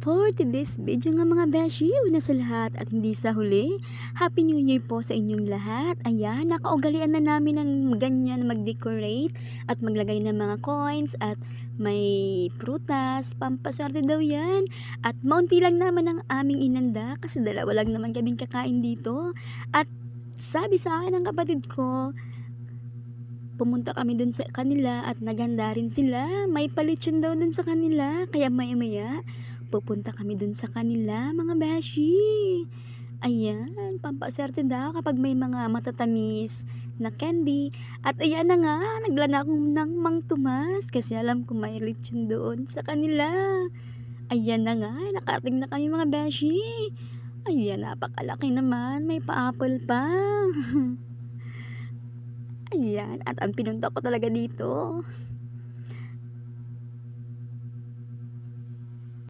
For today's video nga mga beshi, una sa lahat at hindi sa huli, Happy New Year po sa inyong lahat. Ayan, nakaugalian na namin ng ganyan mag-decorate at maglagay ng mga coins at may prutas, pampaswerte daw yan. At maunti lang naman ang aming inanda kasi dalawa lang naman kaming kakain dito. At sabi sa akin ng kapatid ko, pumunta kami dun sa kanila at naganda rin sila. May palitsyon daw dun sa kanila. Kaya maya-maya, pupunta kami dun sa kanila, mga beshi. Ayan, pampaswerte daw kapag may mga matatamis na candy. At ayan na nga, naglana akong ng Mang Tomas kasi alam ko may litsyon doon sa kanila. Ayan na nga, nakarating na kami mga beshi. Ayan, napakalaki naman, may pa-apple pa. Ayan, at ang pinunta ko talaga dito,